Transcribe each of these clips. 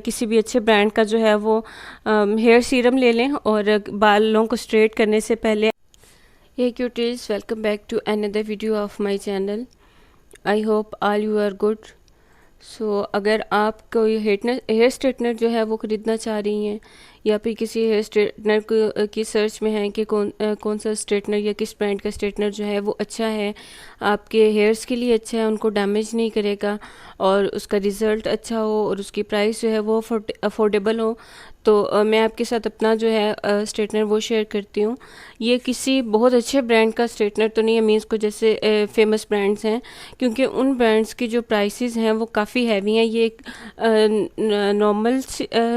किसी भी अच्छे ब्रांड का जो है वो हेयर सीरम ले लें और बालों को स्ट्रेट करने से पहले। Hey cuties, welcome back to another video of my channel. I hope all you are good. So अगर आप कोई हेयर स्ट्रेटनर जो है वो ख़रीदना चाह रही हैं या फिर किसी हेयर स्ट्रेटनर की सर्च में हैं कि कौन सा स्ट्रेटनर या किस ब्रांड का स्ट्रेटनर जो है वो अच्छा है, आपके हेयर्स के लिए अच्छा है, उनको डैमेज नहीं करेगा और उसका रिज़ल्ट अच्छा हो और उसकी प्राइस जो है वो अफोर्डेबल हो, तो मैं आपके साथ अपना जो है स्ट्रेटनर वो शेयर करती हूँ। ये किसी बहुत अच्छे ब्रांड का स्ट्रेटनर तो नहीं है, मीन्स को जैसे फेमस ब्रांड्स हैं, क्योंकि उन ब्रांड्स की जो प्राइसेस हैं वो काफ़ी हैवी हैं। ये एक नॉर्मल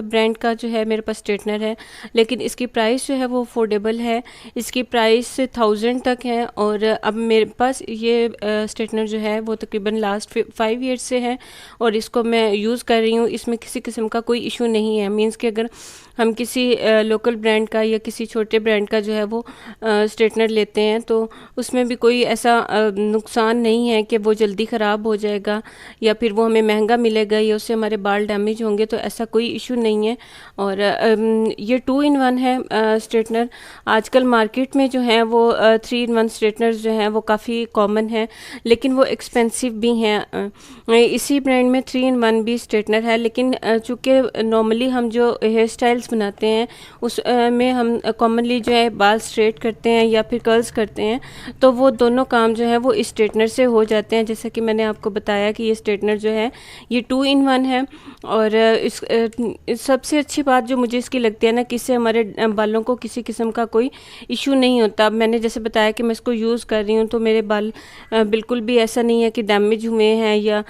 ब्रांड का जो है मेरे पास स्ट्रेटनर है, लेकिन इसकी प्राइस जो है वो अफोर्डेबल है। इसकी प्राइस 1000 तक है और अब मेरे पास ये स्ट्रेटनर जो है वो तकरीबन लास्ट 5 ईयर्स से है और इसको मैं यूज़ कर रही हूँ। इसमें किसी किस्म का कोई इशू नहीं है, मीन्स कि अगर हम किसी लोकल ब्रांड का या किसी छोटे ब्रांड का जो है वो स्ट्रेटनर लेते हैं तो उसमें भी कोई ऐसा नुकसान नहीं है कि वो जल्दी ख़राब हो जाएगा या फिर वो हमें महंगा मिलेगा या उससे हमारे बाल डैमेज होंगे, तो ऐसा कोई इशू नहीं है। और ये 2 in 1 है स्ट्रेटनर। आजकल मार्केट में जो है वो 3 in 1 स्ट्रेटनर्स जो हैं वो काफ़ी कॉमन है, लेकिन वो एक्सपेंसिव भी हैं। इसी ब्रांड में 3 in 1 भी स्ट्रेटनर है, लेकिन चूँकि नॉर्मली हम जो हेयर स्टाइल्स बनाते हैं उस में हम कॉमनली जो है बाल स्ट्रेट करते हैं या फिर कर्ल्स करते हैं, तो वो दोनों काम जो है वो इस स्ट्रेटनर से हो जाते हैं। जैसा कि मैंने आपको बताया कि ये स्ट्रेटनर जो है ये 2 in 1 है और सबसे अच्छी बात जो मुझे इसकी लगती है ना कि इससे हमारे बालों को किसी किस्म का कोई इशू नहीं होता। अब मैंने जैसे बताया कि मैं इसको यूज़ कर रही हूँ तो मेरे बाल बिल्कुल भी ऐसा नहीं है कि डैमेज हुए हैं या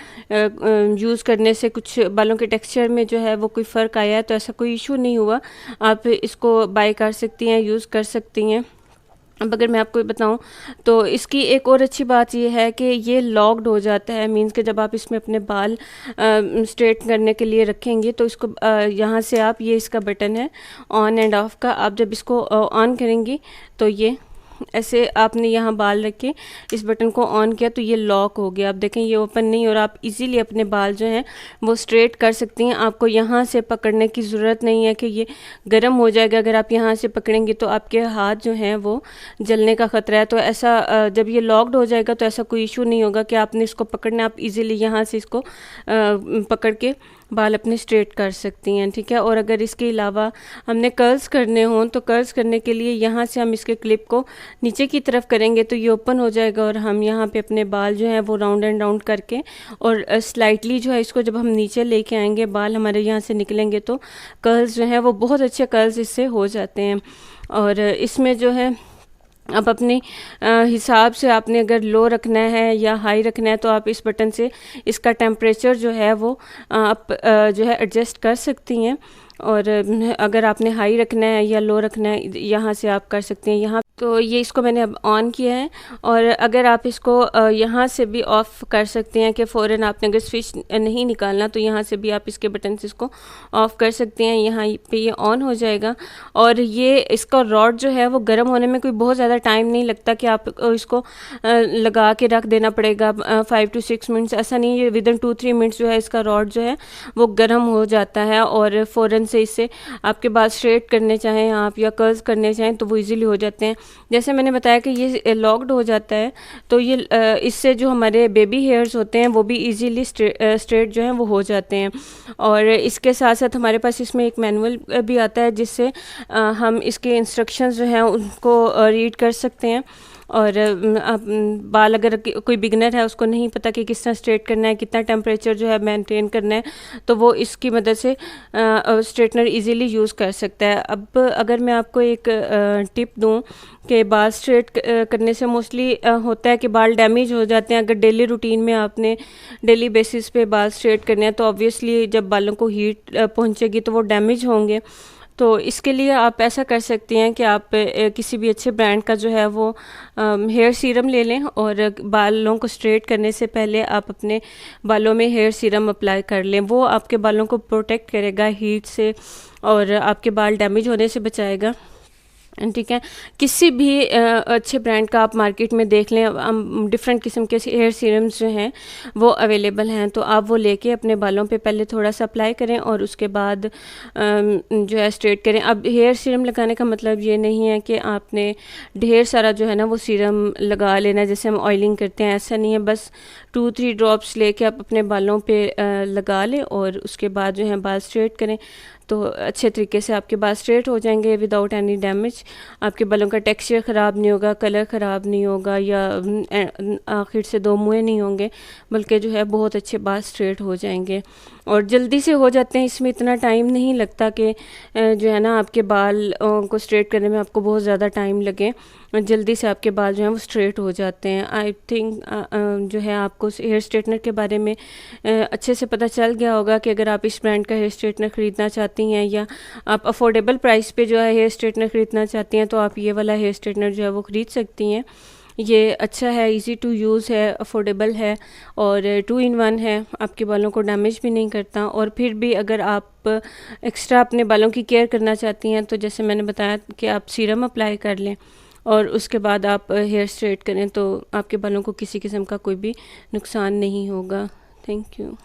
यूज़ करने से कुछ बालों के टेक्सचर में जो है वो कोई फ़र्क आया है, तो ऐसा कोई इशू नहीं हुआ। आप इसको बाय कर सकती हैं, यूज़ कर सकती हैं। अब अगर मैं आपको बताऊं तो इसकी एक और अच्छी बात ये है कि ये लॉक्ड हो जाता है, मींस कि जब आप इसमें अपने बाल स्ट्रेट करने के लिए रखेंगे तो इसको यहाँ से आप, ये इसका बटन है ऑन एंड ऑफ का, आप जब इसको ऑन करेंगी तो ये ऐसे आपने यहाँ बाल रखे, इस बटन को ऑन किया तो ये लॉक हो गया। आप देखें ये ओपन नहीं, और आप इजीली अपने बाल जो हैं वो स्ट्रेट कर सकती हैं। आपको यहाँ से पकड़ने की ज़रूरत नहीं है कि ये गर्म हो जाएगा। अगर आप यहाँ से पकड़ेंगे तो आपके हाथ जो हैं वो जलने का ख़तरा है, तो ऐसा जब ये लॉक्ड हो जाएगा तो ऐसा कोई इशू नहीं होगा कि आपने इसको पकड़ना, आप इजीली यहाँ से इसको पकड़ के बाल अपने स्ट्रेट कर सकती हैं, ठीक है। और अगर इसके अलावा हमने कर्ल्स करने हों तो कर्ल्स करने के लिए यहाँ से हम इसके क्लिप को नीचे की तरफ करेंगे तो ये ओपन हो जाएगा और हम यहाँ पे अपने बाल जो हैं वो राउंड एंड राउंड करके और स्लाइटली जो है इसको जब हम नीचे लेके आएंगे, बाल हमारे यहाँ से निकलेंगे तो कर्ल्स जो हैं वो बहुत अच्छे कर्ल्स इससे हो जाते हैं। और इसमें जो है अब अपने हिसाब से आपने अगर लो रखना है या हाई रखना है तो आप इस बटन से इसका टेम्परेचर जो है वो आप जो है एडजस्ट कर सकती हैं। और अगर आपने हाई रखना है या लो रखना है यहाँ से आप कर सकते हैं। यहाँ तो ये इसको मैंने अब ऑन किया है और अगर आप इसको यहाँ से भी ऑफ़ कर सकते हैं कि फ़ौरन आपने अगर स्विच नहीं निकालना तो यहाँ से भी आप इसके बटन से इसको ऑफ़ कर सकते हैं। यहाँ पे ये ऑन हो जाएगा और ये इसका रॉड जो है वो गर्म होने में कोई बहुत ज़्यादा टाइम नहीं लगता कि आप इसको लगा के रख देना पड़ेगा 5 to 6 मिनट्स, ऐसा नहीं है। विदिन 2-3 मिनट्स जो है इसका रॉड जो है वो गर्म हो जाता है और फ़ौरन से इससे आपके बाल स्ट्रेट करने चाहें आप या कर्ल्स करने चाहें तो वो ईज़िली हो जाते हैं। जैसे मैंने बताया कि ये लॉक्ड हो जाता है तो ये इससे जो हमारे बेबी हेयर्स होते हैं वो भी इजीली स्ट्रेट जो हैं वो हो जाते हैं। और इसके साथ साथ हमारे पास इसमें एक मैनुअल भी आता है जिससे हम इसके इंस्ट्रक्शंस जो हैं उनको रीड कर सकते हैं। और बाल अगर कोई बिगनर है उसको नहीं पता कि किस तरह स्ट्रेट करना है, कितना टेम्परेचर जो है मेंटेन करना है, तो वो इसकी मदद से स्ट्रेटनर इजीली यूज़ कर सकता है। अब अगर मैं आपको एक टिप दूं कि बाल स्ट्रेट करने से मोस्टली होता है कि बाल डैमेज हो जाते हैं। अगर डेली रूटीन में आपने डेली बेसिस पे बाल स्ट्रेट करने हैं तो ऑब्वियसली जब बालों को हीट पहुंचेगी तो वो डैमेज होंगे। तो इसके लिए आप ऐसा कर सकती हैं कि आप किसी भी अच्छे ब्रांड का जो है वो हेयर सीरम ले लें और बालों को स्ट्रेट करने से पहले आप अपने बालों में हेयर सीरम अप्लाई कर लें। वो आपके बालों को प्रोटेक्ट करेगा हीट से और आपके बाल डैमेज होने से बचाएगा। ठीक है। किसी भी अच्छे ब्रांड का आप मार्केट में देख लें, डिफरेंट किस्म के हेयर सीरम्स जो हैं वो अवेलेबल हैं, तो आप वो लेके अपने बालों पे पहले थोड़ा सा अप्लाई करें और उसके बाद जो है स्ट्रेट करें। अब हेयर सीरम लगाने का मतलब ये नहीं है कि आपने ढेर सारा जो है ना वो सीरम लगा लेना जैसे हम ऑयलिंग करते हैं, ऐसा नहीं है। बस 2-3 ड्रॉप्स लेके आप अपने बालों पे लगा लें और उसके बाद जो है बाल स्ट्रेट करें, तो अच्छे तरीके से आपके बाल स्ट्रेट हो जाएंगे विदाउट एनी डैमेज। आपके बालों का टेक्सचर ख़राब नहीं होगा, कलर ख़राब नहीं होगा, या आखिर से दो मुँह नहीं होंगे, बल्कि जो है बहुत अच्छे बाल स्ट्रेट हो जाएंगे और जल्दी से हो जाते हैं। इसमें इतना टाइम नहीं लगता कि जो है ना आपके बाल को स्ट्रेट करने में आपको बहुत ज़्यादा टाइम लगे, जल्दी से आपके बाल जो हैं वो स्ट्रेट हो जाते हैं। आई थिंक जो है आपको हेयर स्ट्रेटनर के बारे में अच्छे से पता चल गया होगा कि अगर आप इस ब्रांड का हेयर स्ट्रेटनर ख़रीदना चाहती हैं या आप अफोर्डेबल प्राइस पे जो है हेयर स्ट्रेटनर ख़रीदना चाहती हैं, तो आप ये वाला हेयर स्ट्रेटनर जो है वो ख़रीद सकती हैं। ये अच्छा है, इजी टू यूज़ है, अफोर्डेबल है और 2 in 1 है, आपके बालों को डैमेज भी नहीं करता। और फिर भी अगर आप एक्स्ट्रा अपने बालों की केयर करना चाहती हैं, तो जैसे मैंने बताया कि आप सीरम अप्लाई कर लें और उसके बाद आप हेयर स्ट्रेट करें, तो आपके बालों को किसी किस्म का कोई भी नुकसान नहीं होगा। Thank you.